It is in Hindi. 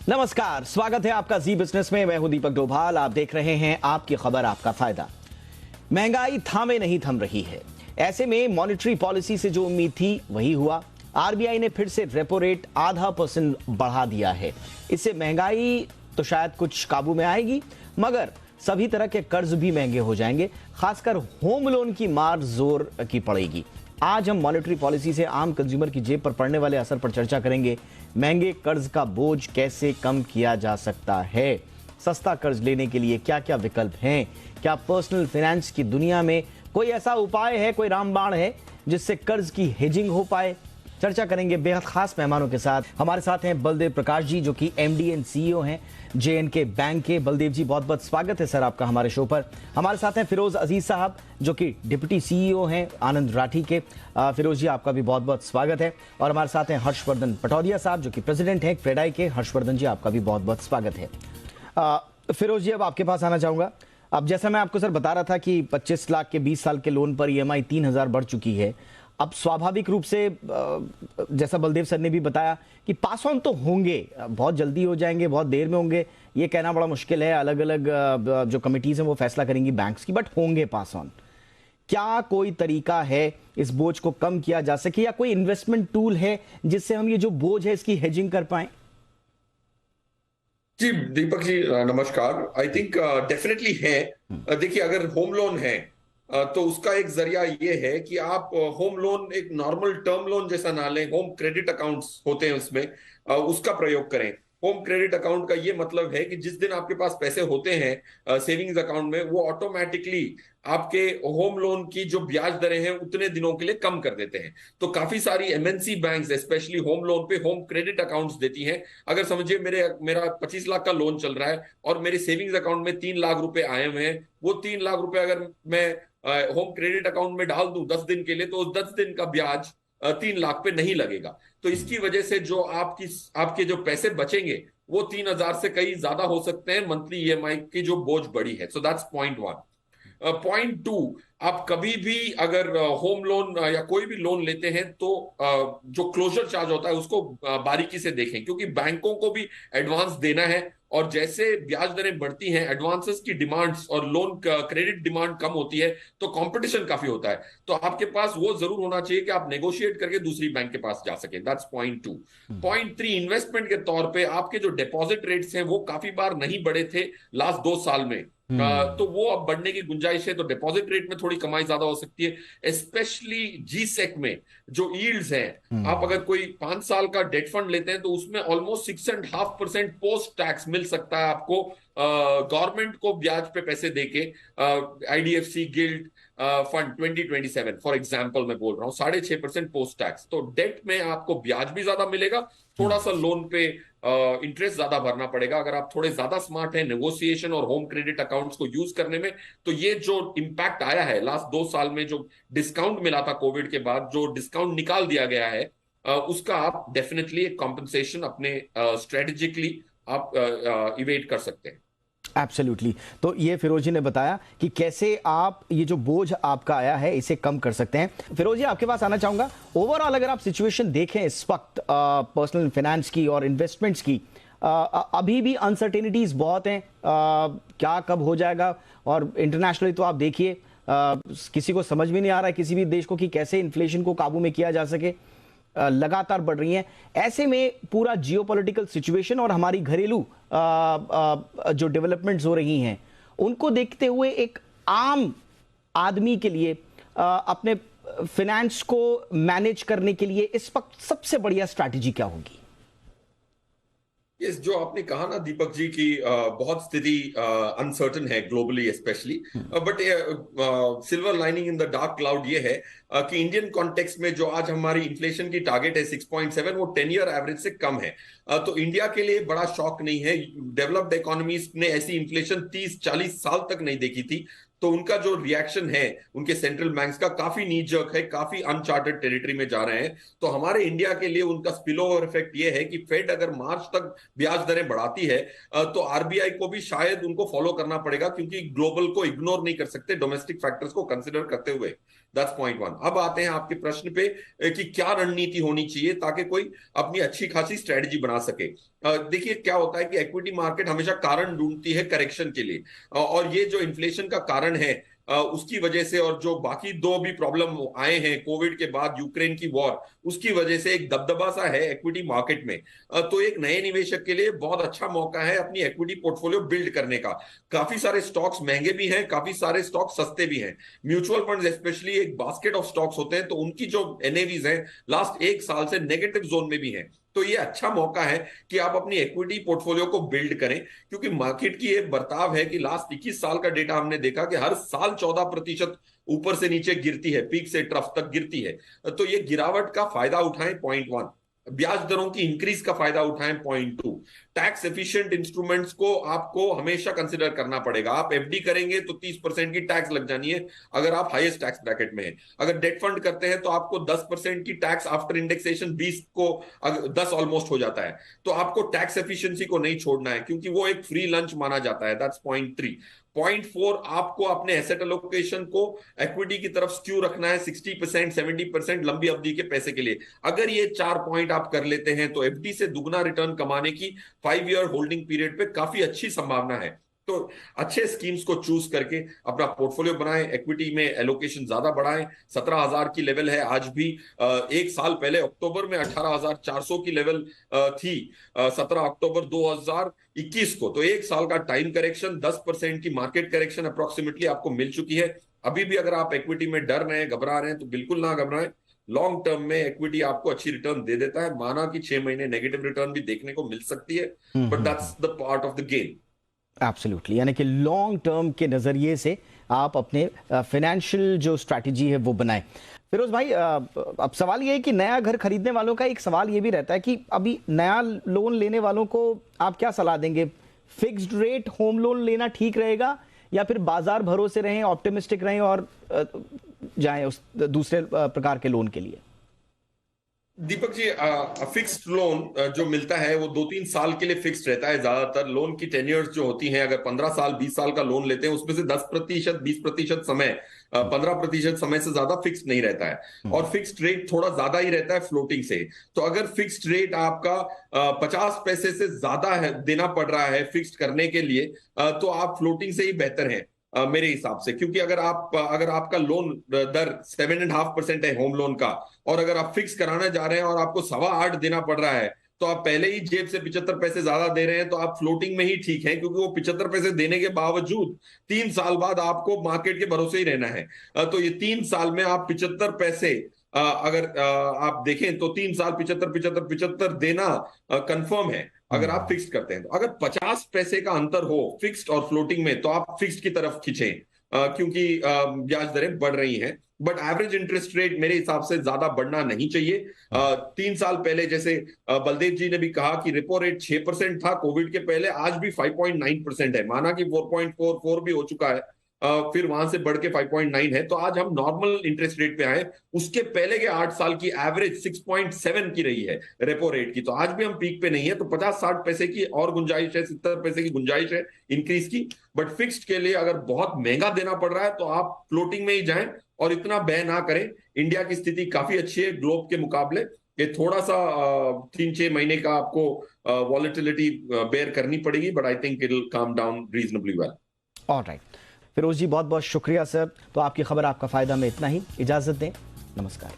नमस्कार, स्वागत है आपका जी बिजनेस में। मैं हूं दीपक डोभाल। आप देख रहे हैं आपकी खबर आपका फायदा। महंगाई थामे नहीं थम रही है। ऐसे में मॉनेटरी पॉलिसी से जो उम्मीद थी वही हुआ। आरबीआई ने फिर से रेपो रेट 0.5% बढ़ा दिया है। इससे महंगाई तो शायद कुछ काबू में आएगी, मगर सभी तरह के कर्ज भी महंगे हो जाएंगे। खासकर होम लोन की मार जोर की पड़ेगी। आज हम मॉनेटरी पॉलिसी से आम कंज्यूमर की जेब पर पड़ने वाले असर पर चर्चा करेंगे। महंगे कर्ज का बोझ कैसे कम किया जा सकता है, सस्ता कर्ज लेने के लिए क्या क्या विकल्प हैं, क्या पर्सनल फाइनेंस की दुनिया में कोई ऐसा उपाय है, कोई रामबाण है जिससे कर्ज की हेजिंग हो पाए। चर्चा करेंगे बेहद खास मेहमानों के साथ। हमारे साथ हैं बलदेव प्रकाश जी, जो कि एमडी एंड सीईओ हैं JNK बैंक के। बलदेव जी, बहुत बहुत स्वागत है सर आपका हमारे शो पर। हमारे साथ हैं फिरोज अजीज साहब, जो कि डिप्टी सीईओ हैं आनंद राठी के। फिरोज जी, आपका भी बहुत बहुत स्वागत है। और हमारे साथ हैं हर्षवर्धन पटौदिया साहब, जो कि प्रेसिडेंट हैं क्रेडाई के। हर्षवर्धन जी, आपका भी बहुत बहुत स्वागत है। फिरोज जी, अब आपके पास आना चाहूंगा। अब जैसा मैं आपको सर बता रहा था कि 25 लाख के 20 साल के लोन पर EMI 3000 बढ़ चुकी है। अब स्वाभाविक रूप से जैसा बलदेव सर ने भी बताया कि पास ऑन तो होंगे, बहुत जल्दी हो जाएंगे, बहुत देर में होंगे, ये कहना बड़ा मुश्किल है। अलग अलग जो कमिटीज हैं वो फैसला करेंगी बैंक्स की, बट होंगे पास ऑन। क्या कोई तरीका है इस बोझ को कम किया जा सके, या कोई इन्वेस्टमेंट टूल है जिससे हम ये जो बोझ है इसकी हेजिंग कर पाए? जी दीपक जी, नमस्कार। आई थिंक डेफिनेटली है। देखिए, अगर होम लोन है तो उसका एक जरिया ये है कि आप होम लोन एक नॉर्मल टर्म लोन जैसा ना लें। होम क्रेडिट अकाउंट्स होते हैं उसमें, उसका प्रयोग करें। होम क्रेडिट अकाउंट का ये मतलब है कि जिस दिन आपके पास पैसे होते हैं सेविंग्स अकाउंट में, वो ऑटोमेटिकली आपके होम लोन की जो ब्याज दरें हैं उतने दिनों के लिए कम कर देते हैं। तो काफी सारी MNC banks specially home loan पे होम क्रेडिट अकाउंट्स देती हैं। अगर समझिए मेरा 25 लाख का लोन चल रहा है और मेरे सेविंग्स अकाउंट में 3 लाख रुपए आए हुए हैं। वो 3 लाख रुपए अगर मैं होम क्रेडिट अकाउंट में डाल दूं 10 दिन के लिए, तो उस 10 दिन का ब्याज 3 लाख पे नहीं लगेगा। तो इसकी वजह से जो आपके जो पैसे बचेंगे वो 3000 से कहीं ज्यादा हो सकते हैं। मंथली EMI की जो बोझ बढ़ी है। So that's point one. Point two, आप कभी भी अगर होम लोन या कोई भी लोन लेते हैं तो जो क्लोजर चार्ज होता है उसको बारीकी से देखें, क्योंकि बैंकों को भी एडवांस देना है। और जैसे ब्याज दरें बढ़ती हैं, एडवांसेस की डिमांड्स और लोन क्रेडिट डिमांड कम होती है, तो कंपटीशन काफी होता है। तो आपके पास वो जरूर होना चाहिए कि आप नेगोशिएट करके दूसरी बैंक के पास जा सके। That's point two. Point three, investment के तौर पे आपके जो डिपॉजिट रेट्स हैं वो काफी बार नहीं बढ़े थे लास्ट 2 साल में। तो वो अब बढ़ने की गुंजाइश है, तो डिपॉजिट रेट में थोड़ी कमाई ज्यादा हो सकती है। स्पेशली GSEC में जो यील्ड्स हैं, आप अगर कोई 5 साल का डेट फंड लेते हैं तो उसमें ऑलमोस्ट 6.5% पोस्ट टैक्स मिल सकता है आपको, गवर्नमेंट को ब्याज पे पैसे देके। IDFC guild fund 2027 for example मैं बोल रहा हूँ, 6.5% पोस्ट टैक्स। तो डेट में आपको ब्याज भी ज्यादा मिलेगा, थोड़ा सा लोन पे इंटरेस्ट ज्यादा भरना पड़ेगा। अगर आप थोड़े ज्यादा स्मार्ट हैं नेगोशिएशन और होम क्रेडिट अकाउंट्स को यूज करने में, तो ये जो इम्पैक्ट आया है लास्ट 2 साल में, जो डिस्काउंट मिला था कोविड के बाद, जो डिस्काउंट निकाल दिया गया है, उसका आप डेफिनेटली एक कॉम्पनसेशन अपने स्ट्रेटेजिकली आप इवेट कर सकते हैं। एब्सोल्युटली। तो ये फिरोज जी ने बताया कि कैसे आप ये जो बोझ आपका आया है इसे कम कर सकते हैं। फिरोज जी, आपके पास आना चाहूंगा। ओवरऑल अगर आप सिचुएशन देखें इस वक्त पर्सनल फाइनेंस की और इन्वेस्टमेंट्स की, अभी भी अनसर्टेनिटीज बहुत हैं। क्या कब हो जाएगा, और इंटरनेशनली तो आप देखिए किसी को समझ में नहीं आ रहा है किसी भी देश को कि कैसे इन्फ्लेशन को काबू में किया जा सके। लगातार बढ़ रही हैं। ऐसे में पूरा जियोपॉलिटिकल सिचुएशन और हमारी घरेलू जो डेवलपमेंट्स हो रही हैं उनको देखते हुए एक आम आदमी के लिए अपने फाइनेंस को मैनेज करने के लिए इस वक्त सबसे बढ़िया स्ट्रैटेजी क्या होगी? यस, जो आपने कहा ना दीपक जी की बहुत स्थिति अनसर्टन है globally specially, but silver lining in the dark cloud ये है कि इंडियन कॉन्टेक्स्ट में जो आज हमारी इन्फ्लेशन की टारगेट है 6.7, वो 10 ईयर एवरेज से कम है। तो इंडिया के लिए बड़ा शॉक नहीं है। डेवलप्ड इकोनॉमीज ने ऐसी इन्फ्लेशन 30-40 साल तक नहीं देखी थी। तो उनका जो रिएक्शन है उनके सेंट्रल बैंक्स का काफी नी जर्क है, काफी अनचार्टेड टेरिटरी में जा रहे हैं। तो हमारे इंडिया के लिए उनका स्पिल ओवर इफेक्ट ये है कि फेड अगर मार्च तक ब्याज दरें बढ़ाती है तो आरबीआई को भी शायद उनको फॉलो करना पड़ेगा, क्योंकि ग्लोबल को इग्नोर नहीं कर सकते डोमेस्टिक फैक्टर्स को कंसिडर करते हुए। That's point one. अब आते हैं आपके प्रश्न पे कि क्या रणनीति होनी चाहिए ताकि कोई अपनी अच्छी खासी स्ट्रेटजी बना सके। देखिए क्या होता है कि इक्विटी मार्केट हमेशा कारण ढूंढती है करेक्शन के लिए, और ये जो इन्फ्लेशन का कारण है उसकी वजह से, और जो बाकी दो भी प्रॉब्लम आए हैं कोविड के बाद, यूक्रेन की वॉर, उसकी वजह से एक दबदबा सा है इक्विटी मार्केट में। तो एक नए निवेशक के लिए बहुत अच्छा मौका है अपनी इक्विटी पोर्टफोलियो बिल्ड करने का। काफी सारे स्टॉक्स महंगे भी हैं, काफी सारे स्टॉक सस्ते भी हैं। म्यूचुअल फंड स्पेशली एक बास्केट ऑफ स्टॉक्स होते हैं, तो उनकी जो एनएवीज हैं लास्ट एक साल से नेगेटिव जोन में भी हैं। तो ये अच्छा मौका है कि आप अपनी इक्विटी पोर्टफोलियो को बिल्ड करें, क्योंकि मार्केट की एक बर्ताव है कि लास्ट 21 साल का डेटा हमने देखा कि हर साल 14% ऊपर से नीचे गिरती है, पीक से ट्रफ तक गिरती है। तो ये गिरावट का फायदा उठाएं, पॉइंट वन। ब्याज दरों की इंक्रीज का फायदा उठाएं, point two. Tax efficient instruments को आपको हमेशा कंसिडर करना पड़ेगा। आप एफडी करेंगे तो 30% की टैक्स लग जानी है अगर आप हाईएस्ट टैक्स ब्रैकेट में हैं। अगर डेट फंड करते हैं तो आपको 10% की टैक्स आफ्टर इंडेक्सेशन 20 को 10 ऑलमोस्ट हो जाता है। तो आपको टैक्स एफिशिएंसी को नहीं छोड़ना है, क्योंकि वो एक फ्री लंच माना जाता है। That's point three. Point four, आपको अपने एसेट एलोकेशन को इक्विटी की तरफ स्क्यू रखना है 60% 70% लंबी अवधि के पैसे के लिए। अगर ये 4 पॉइंट आप कर लेते हैं तो एफडी से दुगना रिटर्न कमाने की 5 ईयर होल्डिंग पीरियड पे काफी अच्छी संभावना है। तो अच्छे स्कीम्स को चूज करके अपना पोर्टफोलियो बनाएं, इक्विटी में एलोकेशन ज्यादा बढ़ाएं। 17,000 की लेवल है आज भी। एक साल पहले अक्टूबर में 18,400 की लेवल थी 17 अक्टूबर 2021 को। तो एक साल का टाइम करेक्शन, 10% की मार्केट करेक्शन अप्रोक्सीमेटली आपको मिल चुकी है। अभी भी अगर आप इक्विटी में डर रहे हैं, घबरा रहे हैं, तो बिल्कुल ना घबराएं। लॉन्ग टर्म में इक्विटी आपको अच्छी रिटर्न दे देता है। माना कि 6 महीने नेगेटिव रिटर्न भी देखने को मिल सकती है, but that's the part of the game. Absolutely, यानी कि लॉन्ग टर्म के नज़रिए से आप अपने फाइनेंशियल जो स्ट्रैटेजी है वो बनाएं। फिरोज भाई, अब सवाल ये है कि नया घर खरीदने वालों का एक सवाल ये भी रहता है कि अभी नया लोन लेने वालों को आप क्या सलाह देंगे? फिक्स्ड रेट होम लोन लेना ठीक रहेगा, या फिर बाजार भरोसे रहें, ऑप्टिमिस्टिक रहें और जाएं उस दूसरे प्रकार के लोन के लिए? दीपक जी, फिक्स्ड लोन जो मिलता है वो 2-3 साल के लिए फिक्स्ड रहता है। ज्यादातर लोन की टेन्योर्स जो होती हैं, अगर 15 साल 20 साल का लोन लेते हैं, उसमें से 10% 20% समय, 15% समय से ज्यादा फिक्स्ड नहीं रहता है। और फिक्स्ड रेट थोड़ा ज्यादा ही रहता है फ्लोटिंग से। तो अगर फिक्स्ड रेट आपका 50 पैसे से ज्यादा है देना पड़ रहा है फिक्स्ड करने के लिए, तो आप फ्लोटिंग से ही बेहतर हैं मेरे हिसाब से। क्योंकि अगर आपका लोन दर 7.5% है होम लोन का, और अगर आप फिक्स कराना जा रहे हैं और आपको 8.25 देना पड़ रहा है, तो आप पहले ही जेब से 75 पैसे ज्यादा दे रहे हैं, तो आप फ्लोटिंग में ही ठीक है। क्योंकि वो 75 पैसे देने के बावजूद 3 साल बाद आपको मार्केट के भरोसे ही रहना है। तो ये 3 साल में आप 75 पैसे अगर आप देखें तो 3 साल 75 देना कंफर्म है अगर आप फिक्स्ड करते हैं। तो अगर 50 पैसे का अंतर हो फिक्स्ड और फ्लोटिंग में, तो आप फिक्स्ड की तरफ खींचें, क्योंकि ब्याज दरें बढ़ रही हैं। बट एवरेज इंटरेस्ट रेट मेरे हिसाब से ज्यादा बढ़ना नहीं चाहिए। 3 साल पहले, जैसे बलदेव जी ने भी कहा कि रेपो रेट 6% था कोविड के पहले, आज भी 5.9% है। माना कि 4.44 भी हो चुका है, फिर वहां से बढ़ के 5.9 है। तो आज हम नॉर्मल इंटरेस्ट रेट पे आए। उसके पहले के 8 साल की एवरेज 6.7 की रही है रेपो रेट की। तो आज भी हम पीक पे नहीं है। तो 50-60 पैसे की और गुंजाइश है, 70 पैसे की गुंजाइश है इंक्रीज की। बट फिक्स्ड के लिए अगर बहुत महंगा देना पड़ रहा है तो आप फ्लोटिंग में ही जाएं और इतना व्यय ना करें। इंडिया की स्थिति काफी अच्छी है ग्लोब के मुकाबले। ये थोड़ा सा 3-6 महीने का आपको वॉलेटिलिटी बेयर करनी पड़ेगी, but I think it will come down reasonably well. Alright, Firoz ji बहुत बहुत शुक्रिया सर। तो आपकी खबर आपका फायदा में इतना ही। इजाजत दें, नमस्कार।